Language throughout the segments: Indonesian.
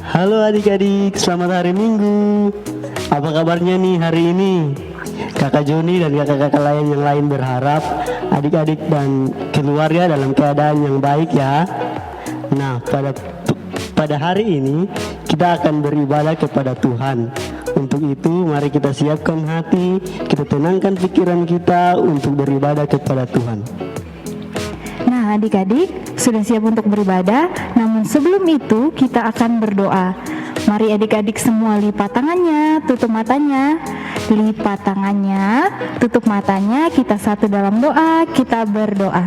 Halo adik-adik, selamat hari Minggu. Apa kabarnya nih hari ini? Kakak Joni dan kakak-kakak lain yang lain berharap adik-adik dan keluarga dalam keadaan yang baik ya. Nah, pada hari ini kita akan beribadah kepada Tuhan. Untuk itu mari kita siapkan hati, kita tenangkan pikiran kita untuk beribadah kepada Tuhan. Nah, adik-adik sudah siap untuk beribadah, namun sebelum itu kita akan berdoa. Mari adik-adik semua lipat tangannya, tutup matanya. Lipat tangannya, tutup matanya, kita satu dalam doa, kita berdoa.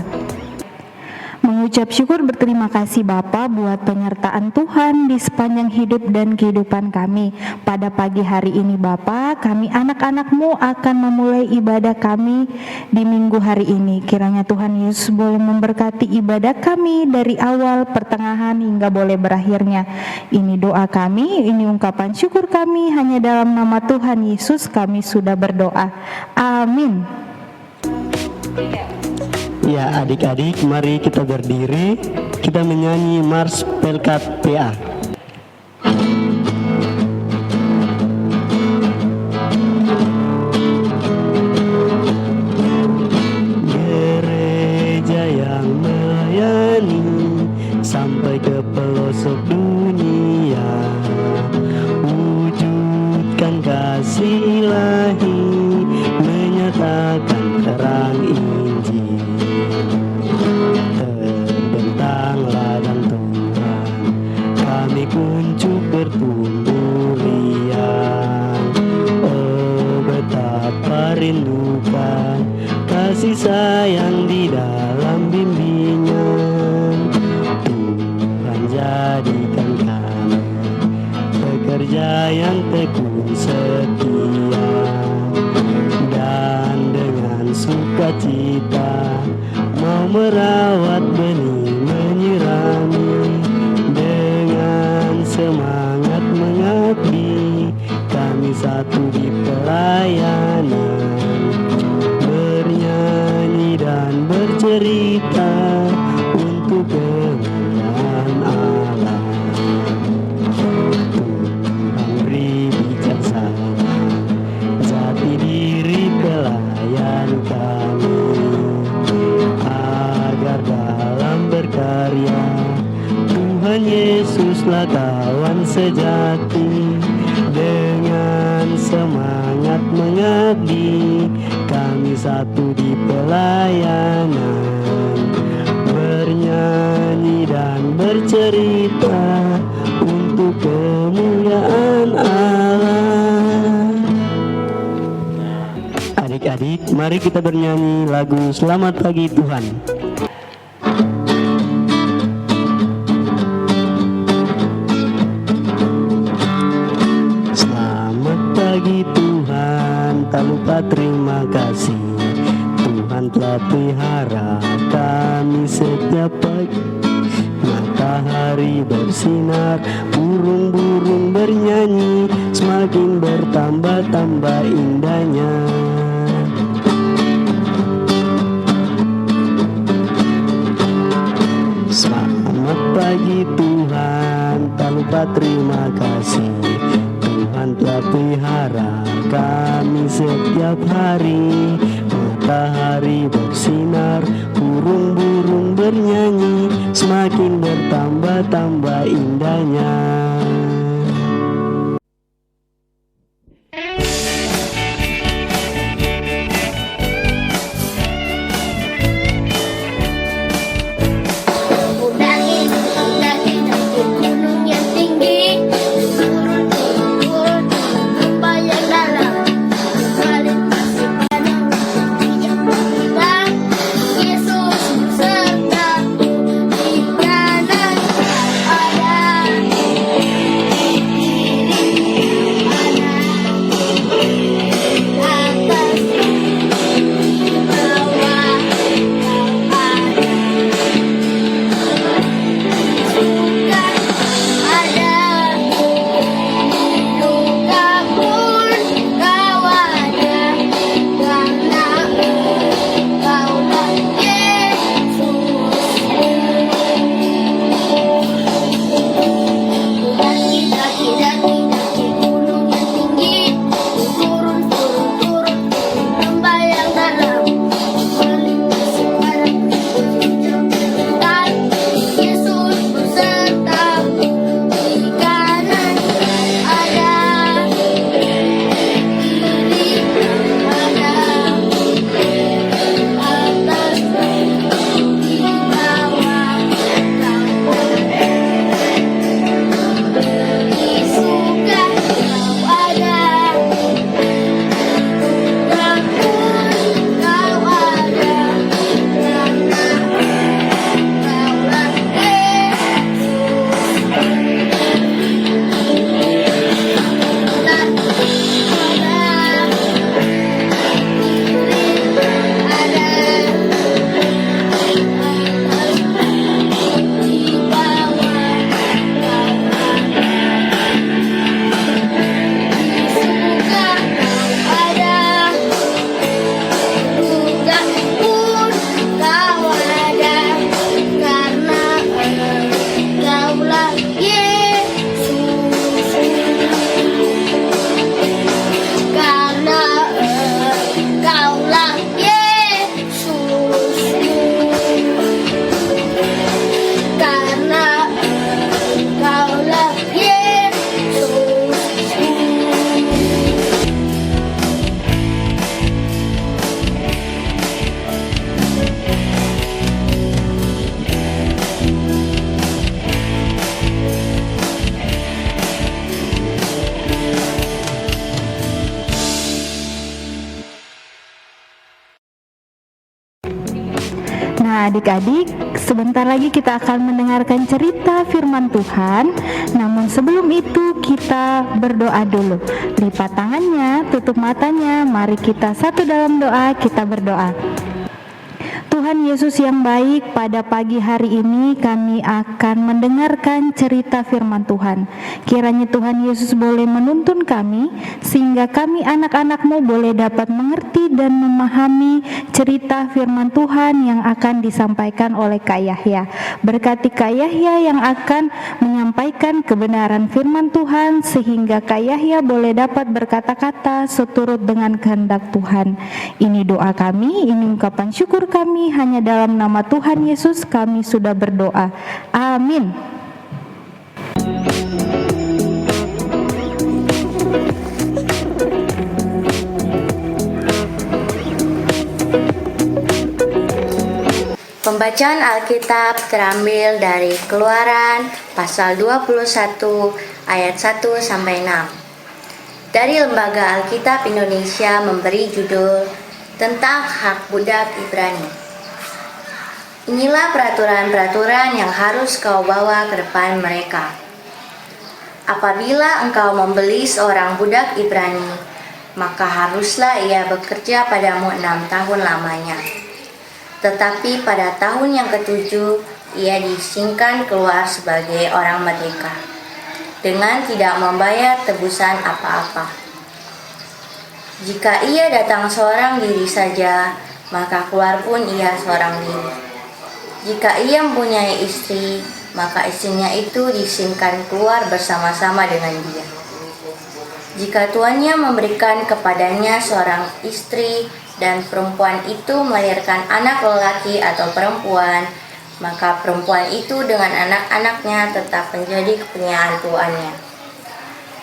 Mengucap syukur berterima kasih Bapa buat penyertaan Tuhan di sepanjang hidup dan kehidupan kami. Pada pagi hari ini Bapa, kami anak-anak-Mu akan memulai ibadah kami di minggu hari ini. Kiranya Tuhan Yesus boleh memberkati ibadah kami dari awal, pertengahan hingga boleh berakhirnya. Ini doa kami, ini ungkapan syukur kami, hanya dalam nama Tuhan Yesus kami sudah berdoa. Amin. Ya adik-adik, mari kita berdiri, kita menyanyi Mars Pelkat PA. Gereja yang melayani sampai ke pelosok dunia, wujudkan kasih ilahi, menyatakan terang Injil. Terbentang ladang Tuhan, kami kuncup bertumbuh riang. Oh betapa rindukan kasih sayang di dalam bimbingan. Tuhan jadikan kami pekerja yang tekun setia, dan dengan sukacita mau merawat benih, menyirami, dengan semangat mengabdi, kami satu di pelayanan, bernyanyi dan bercerita untuk kemuliaan Allah. Tuhan beri bijaksana jati diri pelayan kami, agar dalam berkarya Tuhan Yesuslah kawan sejati. Dengan semangat mengabdi, kami satu di pelayanan, bernyanyi dan bercerita untuk kemuliaan Allah. Adik-adik, mari kita bernyanyi lagu Selamat Pagi Tuhan. Selamat pagi Tuhan, tak lupa terima kasih. Tuhan telah pelihara kami setiap pagi. Matahari bersinar, burung-burung bernyanyi, semakin bertambah-tambah indahnya. Selamat pagi Tuhan, tak lupa terima kasih. Tuhan telah pelihara kami setiap hari. Matahari bersinar, burung-burung bernyanyi, semakin bertambah-tambah indahnya. Yesus beserta di kanan ada Nah, adik-adik, sebentar lagi kita akan mendengarkan cerita firman Tuhan. Namun sebelum itu kita berdoa dulu. Lipat tangannya, tutup matanya. Mari kita satu dalam doa, kita berdoa. Tuhan Yesus yang baik, pada pagi hari ini kami akan mendengarkan cerita firman Tuhan. Kiranya Tuhan Yesus boleh menuntun kami, sehingga kami anak-anak-Mu boleh dapat mengerti dan memahami cerita firman Tuhan yang akan disampaikan oleh Kak Yahya. Berkati Kak Yahya yang akan menyampaikan kebenaran firman Tuhan, sehingga Kak Yahya boleh dapat berkata-kata seturut dengan kehendak Tuhan. Ini doa kami, ini ungkapan syukur kami. Hanya dalam nama Tuhan Yesus kami sudah berdoa. Amin. Pembacaan Alkitab terambil dari Keluaran pasal 21 ayat 1 sampai 6. Dari Lembaga Alkitab Indonesia memberi judul tentang hak budak Ibrani. Inilah peraturan-peraturan yang harus kau bawa ke depan mereka. Apabila engkau membeli seorang budak Ibrani, maka haruslah ia bekerja padamu 6 tahun lamanya. Tetapi pada tahun yang ketujuh, ia diizinkan keluar sebagai orang merdeka, dengan tidak membayar tebusan apa-apa. Jika ia datang seorang diri saja, maka keluar pun ia seorang diri. Jika ia mempunyai istri, maka istrinya itu diizinkan keluar bersama-sama dengan dia. Jika tuannya memberikan kepadanya seorang istri dan perempuan itu melahirkan anak lelaki atau perempuan, maka perempuan itu dengan anak-anaknya tetap menjadi kepunyaan tuannya.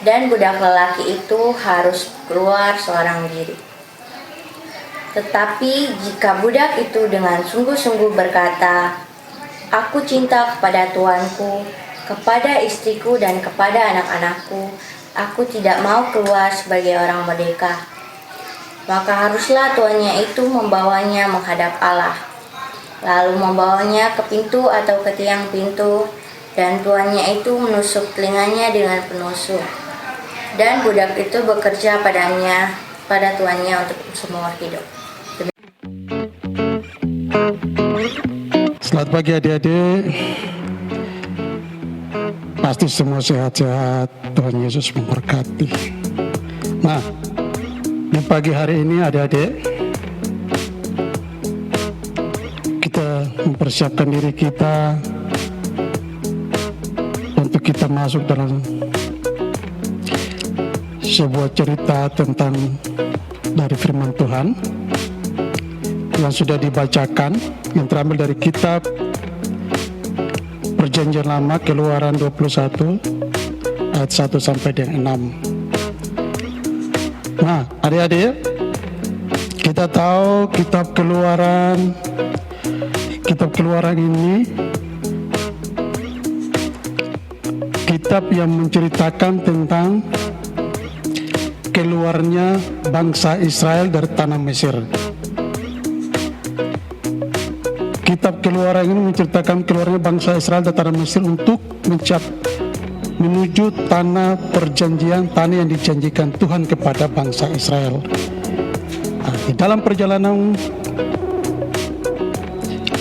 Dan budak lelaki itu harus keluar seorang diri. Tetapi jika budak itu dengan sungguh-sungguh berkata, "Aku cinta kepada tuanku, kepada istriku dan kepada anak-anakku, aku tidak mau keluar sebagai orang merdeka," maka haruslah tuannya itu membawanya menghadap Allah, lalu membawanya ke pintu atau ke tiang pintu, dan tuannya itu menusuk telinganya dengan penusuk, dan budak itu bekerja pada tuannya untuk seumur hidup. Selamat pagi adik-adik. Pasti semua sehat-sehat. Tuhan Yesus memberkati. Nah, di pagi hari ini adik-adik, kita mempersiapkan diri kita untuk kita masuk dalam sebuah cerita tentang dari firman Tuhan yang sudah dibacakan, yang terambil dari kitab Perjanjian Lama Keluaran 21 ayat 1 sampai dengan 6. Nah, adik-adik, kita tahu kitab Keluaran ini kitab yang menceritakan tentang keluarnya bangsa Israel dari tanah Mesir. Kitab Keluaran ini menceritakan keluarnya bangsa Israel dari tanah Mesir untuk menuju tanah perjanjian, tanah yang dijanjikan Tuhan kepada bangsa Israel. Nah, di dalam perjalanan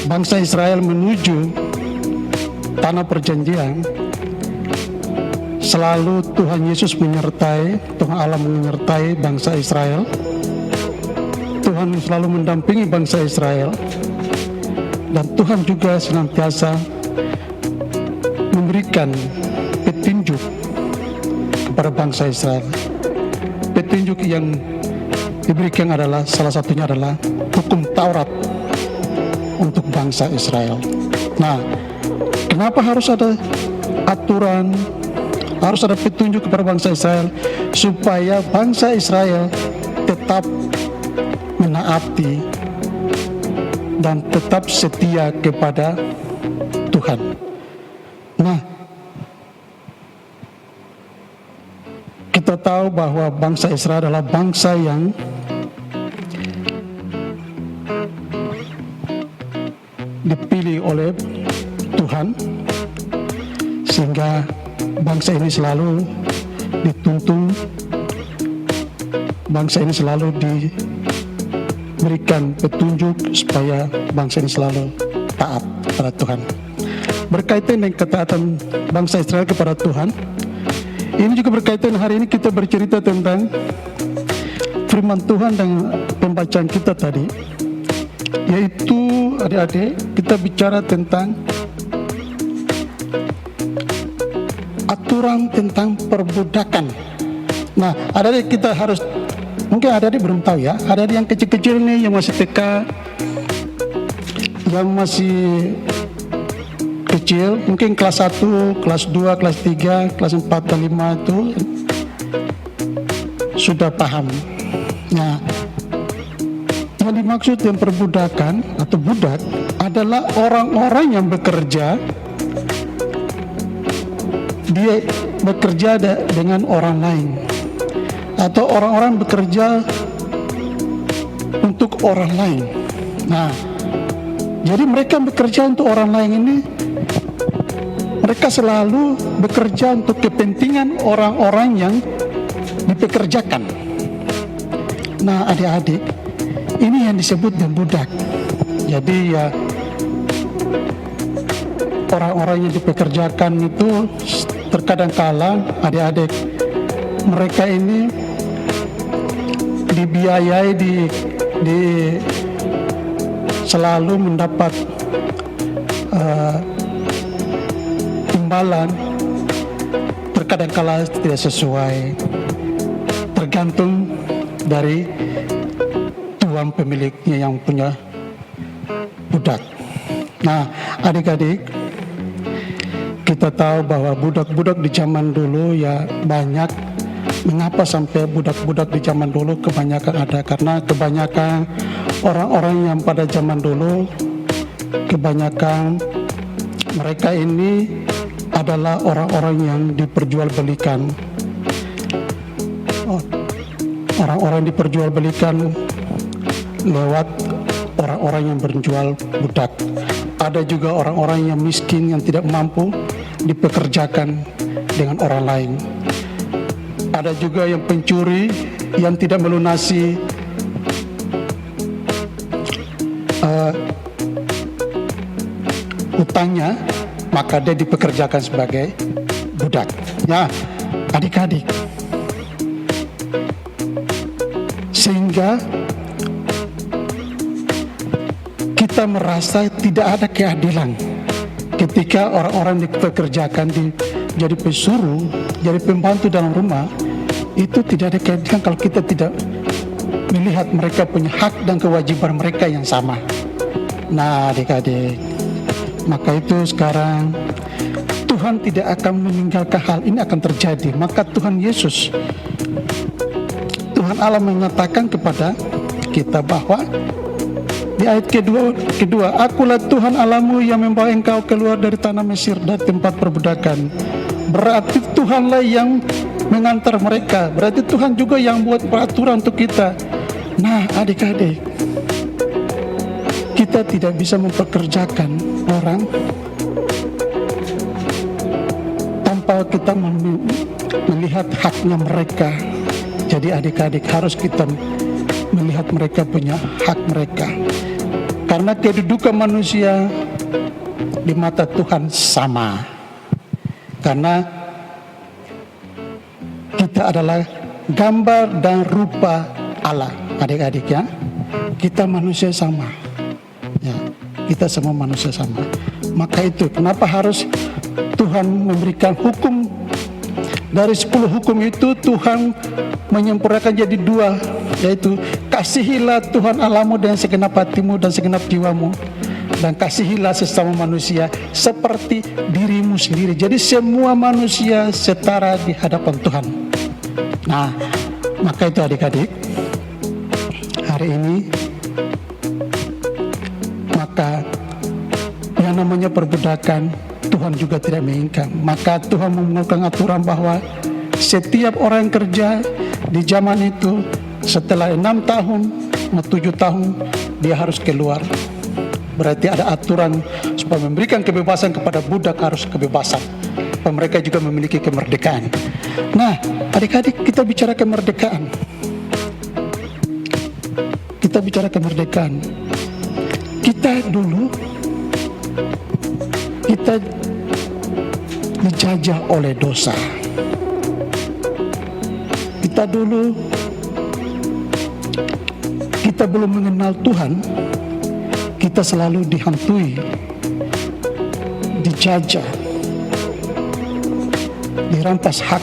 bangsa Israel menuju tanah perjanjian, selalu Tuhan Yesus menyertai, Tuhan Allah menyertai bangsa Israel. Tuhan selalu mendampingi bangsa Israel. Dan Tuhan juga senantiasa memberikan petunjuk kepada bangsa Israel. Petunjuk yang diberikan adalah, salah satunya adalah hukum Taurat untuk bangsa Israel. Nah, kenapa harus ada aturan, harus ada petunjuk kepada bangsa Israel? Supaya bangsa Israel tetap menaati dan tetap setia kepada Tuhan. Nah, kita tahu bahwa bangsa Israel adalah bangsa yang diuji oleh Tuhan, sehingga bangsa ini selalu dituntun, bangsa ini selalu diberikan petunjuk supaya bangsa ini selalu taat kepada Tuhan. Berkaitan dengan ketaatan bangsa Israel kepada Tuhan, ini juga berkaitan hari ini kita bercerita tentang firman Tuhan dan pembacaan kita tadi, yaitu adik-adik kita bicara tentang aturan tentang perbudakan. Nah, adik-adik kita harus, mungkin adik-adik belum tahu ya, adik-adik yang kecil-kecil nih yang masih TK, yang masih kecil, mungkin kelas 1, kelas 2, kelas 3, kelas 4 dan 5 itu sudah paham. Nah, yang dimaksud dengan perbudakan atau budak adalah orang-orang yang bekerja, dia bekerja dengan orang lain, atau orang-orang bekerja untuk orang lain. Nah, jadi mereka bekerja untuk orang lain ini, mereka selalu bekerja untuk kepentingan orang-orang yang dipekerjakan. Nah, adik-adik, ini yang disebut dengan budak. Jadi ya, orang-orang yang dipekerjakan itu terkadang kala adik-adik mereka ini dibiayai, di selalu mendapat imbalan, terkadang kala tidak sesuai, tergantung dari tuan pemiliknya yang punya budak. Nah, adik-adik, kita tahu bahwa budak-budak di zaman dulu ya banyak. Mengapa sampai budak-budak di zaman dulu kebanyakan ada? Karena kebanyakan orang-orang yang pada zaman dulu, kebanyakan mereka ini adalah orang-orang yang diperjualbelikan. Orang-orang diperjualbelikan lewat orang-orang yang berjual budak. Ada juga orang-orang yang miskin yang tidak mampu dipekerjakan dengan orang lain. Ada juga yang pencuri yang tidak melunasi utangnya, maka dia dipekerjakan sebagai budak. Ya, adik-adik, sehingga kita merasa tidak ada keadilan ketika orang-orang dipekerjakan jadi pesuruh, jadi pembantu dalam rumah. Itu tidak ada keadilan kalau kita tidak melihat mereka punya hak dan kewajiban mereka yang sama. Nah, adik-adik, maka itu sekarang Tuhan tidak akan meninggalkan hal ini akan terjadi. Maka Tuhan Yesus, Tuhan Allah menyatakan kepada kita bahwa di ayat kedua, akulah Tuhan Allahmu yang membawa engkau keluar dari tanah Mesir, dari tempat perbudakan. Berarti Tuhanlah yang mengantar mereka. Berarti Tuhan juga yang buat peraturan untuk kita. Nah, adik-adik, kita tidak bisa mempekerjakan orang tanpa kita melihat haknya mereka. Jadi adik-adik, harus kita melihat mereka punya hak mereka. Karena kedudukan manusia di mata Tuhan sama. Karena kita adalah gambar dan rupa Allah, adik-adik ya. Kita manusia sama. Ya, kita semua manusia sama. Maka itu kenapa harus Tuhan memberikan hukum. Dari 10 hukum itu Tuhan menyempurnakan jadi 2, yaitu kasihilah Tuhan Allahmu dengan segenap hatimu dan segenap jiwamu, dan kasihilah sesama manusia seperti dirimu sendiri. Jadi semua manusia setara di hadapan Tuhan. Nah, maka itu adik-adik, hari ini maka yang namanya perbudakan Tuhan juga tidak menginginkan. Maka Tuhan mengeluarkan aturan bahwa setiap orang yang kerja di zaman itu setelah 6 tahun atau 7 tahun dia harus keluar. Berarti ada aturan supaya memberikan kebebasan kepada budak harus kebebasan. Mereka juga memiliki kemerdekaan. Nah, adik-adik, kita bicara kemerdekaan. Kita bicara kemerdekaan. Kita dulu, kita dijajah oleh dosa. Kita dulu, kita belum mengenal Tuhan, kita selalu dihantui, dijajah, dirampas hak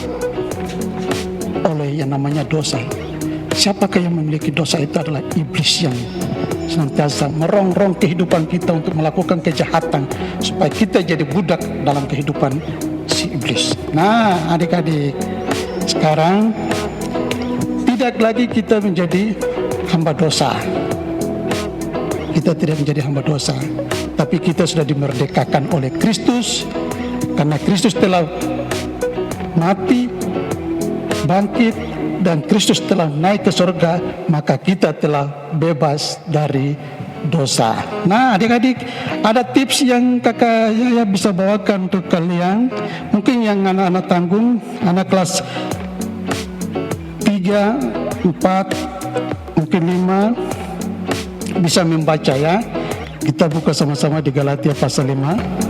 oleh yang namanya dosa. Siapakah yang memiliki dosa? Itu adalah iblis yang senantiasa merongrong kehidupan kita untuk melakukan kejahatan supaya kita jadi budak dalam kehidupan si iblis. Nah, adik-adik, sekarang tidak lagi kita menjadi hamba dosa. Kita tidak menjadi hamba dosa, tapi kita sudah dimerdekakan oleh Kristus. Karena Kristus telah mati, bangkit, dan Kristus telah naik ke surga, maka kita telah bebas dari dosa. Nah, adik-adik, ada tips yang kakak Yaya bisa bawakan untuk kalian. Mungkin yang anak-anak tanggung, anak kelas 3, 4, mungkin 5 bisa membaca ya. Kita buka sama-sama di Galatia pasal 5.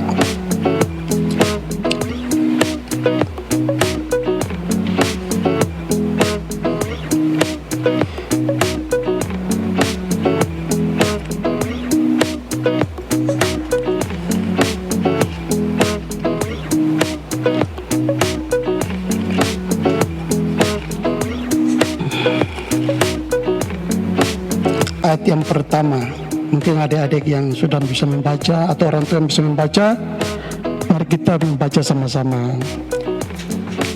Ayat yang pertama, mungkin adik-adik yang sudah bisa membaca atau orang tua yang bisa membaca, mari kita membaca sama-sama.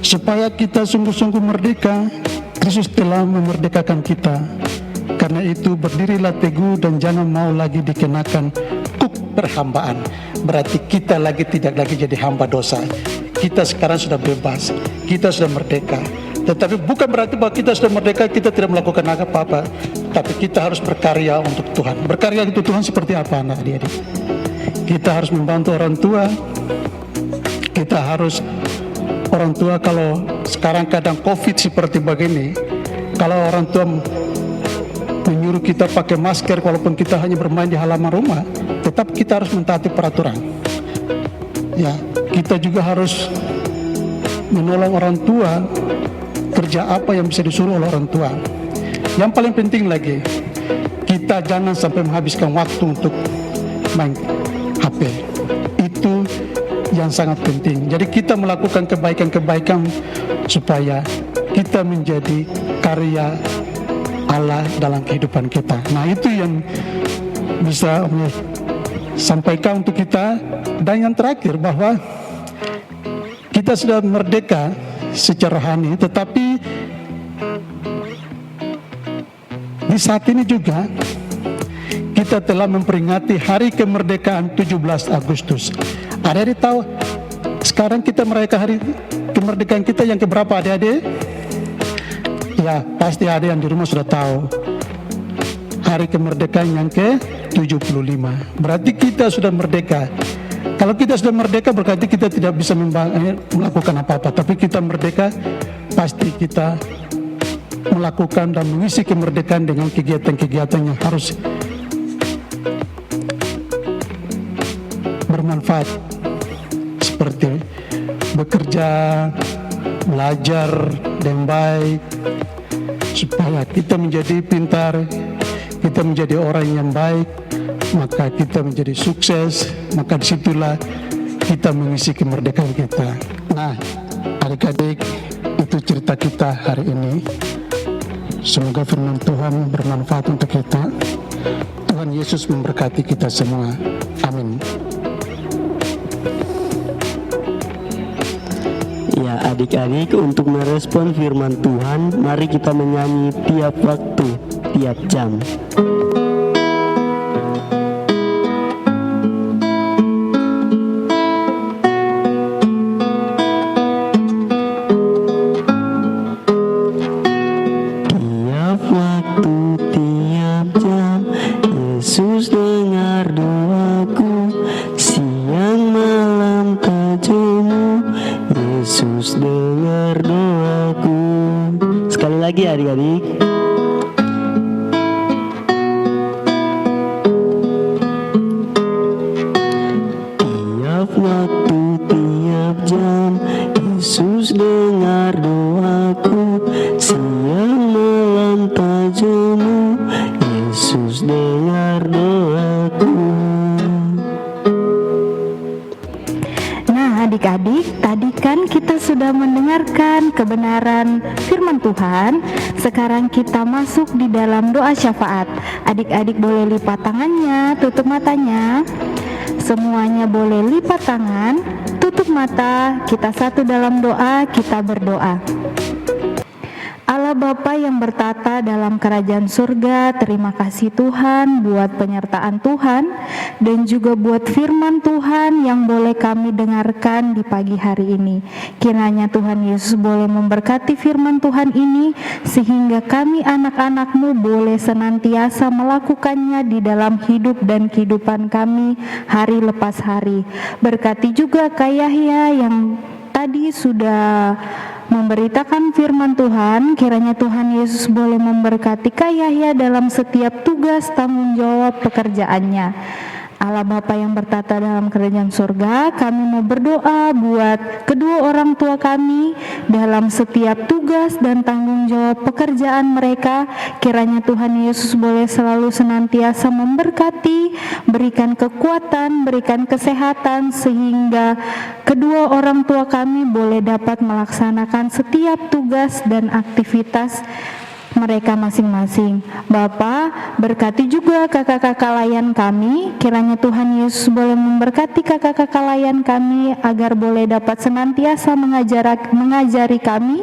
Supaya kita sungguh-sungguh merdeka, Kristus telah memerdekakan kita. Karena itu berdirilah teguh dan jangan mau lagi dikenakan kuk perhambaan. Berarti kita tidak lagi jadi hamba dosa. Kita sekarang sudah bebas, kita sudah merdeka. Tetapi bukan berarti bahwa kita sudah merdeka, kita tidak melakukan apa-apa. Tapi kita harus berkarya untuk Tuhan. Berkarya untuk Tuhan seperti apa, adik-adik? Kita harus membantu orang tua. Kita harus, orang tua kalau sekarang kadang COVID seperti begini, kalau orang tua menyuruh kita pakai masker walaupun kita hanya bermain di halaman rumah, tetap kita harus mentaati peraturan. Ya, kita juga harus menolong orang tua, kerja apa yang bisa disuruh oleh orang tua. Yang paling penting lagi, kita jangan sampai menghabiskan waktu untuk main HP. Itu yang sangat penting. Jadi kita melakukan kebaikan-kebaikan supaya kita menjadi karya Allah dalam kehidupan kita. Nah, itu yang bisa sampaikan untuk kita. Dan yang terakhir, bahwa kita sudah merdeka secara rohani, tetapi di saat ini juga kita telah memperingati hari kemerdekaan 17 Agustus. Adik-adik tahu sekarang kita merayakan hari kemerdekaan kita yang keberapa, adik-adik? Ya, pasti ada yang di rumah sudah tahu. Hari kemerdekaan yang ke-75. Berarti kita sudah merdeka. Kalau kita sudah merdeka berarti kita tidak bisa melakukan apa-apa. Tapi kita merdeka, pasti kita melakukan dan mengisi kemerdekaan dengan kegiatan-kegiatan yang harus bermanfaat, seperti bekerja, belajar dengan baik, supaya kita menjadi pintar, kita menjadi orang yang baik, maka kita menjadi sukses, maka disitulah kita mengisi kemerdekaan kita. Nah, adik-adik, itu cerita kita hari ini. Semoga firman Tuhan bermanfaat untuk kita. Tuhan Yesus memberkati kita semua. Amin. Ya, adik-adik, untuk merespon firman Tuhan, mari kita menyanyi tiap waktu, tiap jam. Tiap waktu, tiap jam, Yesus dengar doaku. ya adik-adik. Tiap waktu, tiap jam, Yesus dengar doaku. Siang malam tak jemu, Yesus dengar doaku. Nah, adik-adik, tadi kan kita sudah mendengarkan kebenaran firman Tuhan. Sekarang kita masuk di dalam doa syafaat. Adik-adik boleh lipat tangannya, tutup matanya. Semuanya boleh lipat tangan, tutup mata. Kita satu dalam doa, kita berdoa. Allah Bapa yang bertata dalam kerajaan surga, terima kasih Tuhan buat penyertaan Tuhan dan juga buat firman Tuhan yang boleh kami dengarkan di pagi hari ini. Kiranya Tuhan Yesus boleh memberkati firman Tuhan ini sehingga kami anak-anak-Mu boleh senantiasa melakukannya di dalam hidup dan kehidupan kami hari lepas hari. Berkati juga Kak Yahya yang tadi sudah memberitakan firman Tuhan. Kiranya Tuhan Yesus boleh memberkati Kak Yahya dalam setiap tugas tanggung jawab pekerjaannya. Allah Bapa yang bertata dalam kerajaan surga, kami mau berdoa buat kedua orang tua kami dalam setiap tugas dan tanggung jawab pekerjaan mereka. Kiranya Tuhan Yesus boleh selalu senantiasa memberkati, berikan kekuatan, berikan kesehatan sehingga kedua orang tua kami boleh dapat melaksanakan setiap tugas dan aktivitas mereka masing-masing. Bapa, berkati juga kakak-kakak layan kami. Kiranya Tuhan Yesus boleh memberkati kakak-kakak layan kami agar boleh dapat senantiasa mengajari kami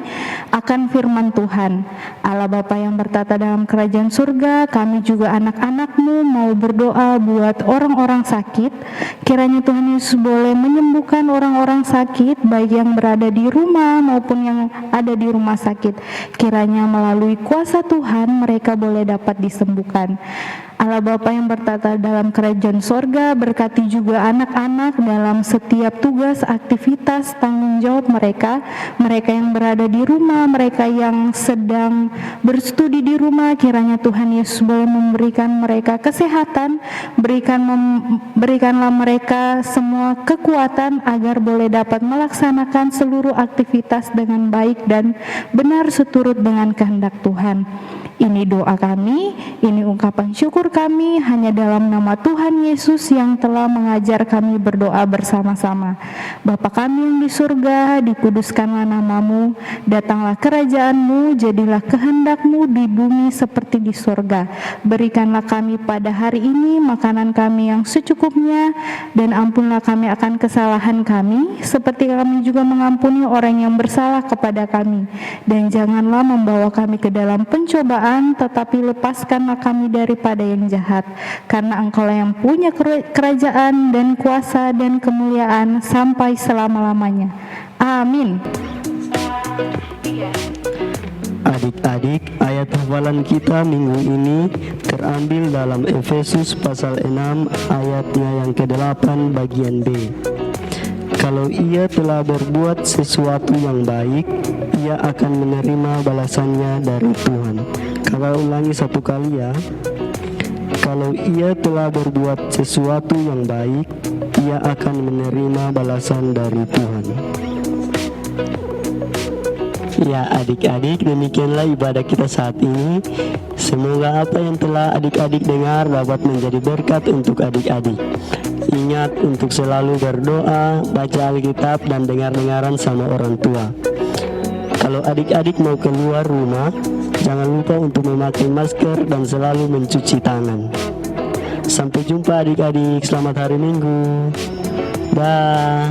akan firman Tuhan. Allah Bapa yang bertata dalam kerajaan surga, kami juga anak-anak-Mu mau berdoa buat orang-orang sakit. Kiranya Tuhan Yesus boleh menyembuhkan orang-orang sakit, baik yang berada di rumah maupun yang ada di rumah sakit. Kiranya melalui kuasa Tuhan mereka boleh dapat disembuhkan. Allah Bapa yang bertata dalam kerajaan sorga, berkati juga anak-anak dalam setiap tugas, aktivitas, tanggung jawab mereka. Mereka yang berada di rumah, mereka yang sedang berstudi di rumah, kiranya Tuhan Yesus boleh memberikan mereka kesehatan, berikanlah mereka semua kekuatan agar boleh dapat melaksanakan seluruh aktivitas dengan baik dan benar seturut dengan kehendak Tuhan. Ini doa kami, ini ungkapan syukur kami hanya dalam nama Tuhan Yesus yang telah mengajar kami berdoa bersama-sama. Bapa kami yang di surga, dikuduskanlah nama-Mu, datanglah kerajaan-Mu, jadilah kehendak-Mu di bumi seperti di surga. Berikanlah kami pada hari ini makanan kami yang secukupnya, dan ampunlah kami akan kesalahan kami, seperti kami juga mengampuni orang yang bersalah kepada kami. Dan janganlah membawa kami ke dalam pencobaan, tetapi lepaskanlah kami daripada yang jahat, karena Engkaulah yang punya kerajaan dan kuasa dan kemuliaan sampai selama-lamanya. Amin. Adik-adik, ayat hafalan kita minggu ini terambil dalam Efesus pasal 6 ayatnya yang ke-8 bagian B. Kalau ia telah berbuat sesuatu yang baik, ia akan menerima balasannya dari Tuhan. Kakak ulangi satu kali ya. Kalau ia telah berbuat sesuatu yang baik, ia akan menerima balasan dari Tuhan. Ya adik-adik, demikianlah ibadah kita saat ini. Semoga apa yang telah adik-adik dengar dapat menjadi berkat untuk adik-adik. Ingat untuk selalu berdoa, baca Alkitab, dan dengar-dengaran sama orang tua. Kalau adik-adik mau keluar rumah, jangan lupa untuk memakai masker dan selalu mencuci tangan. Sampai jumpa adik-adik, selamat hari Minggu. Dah.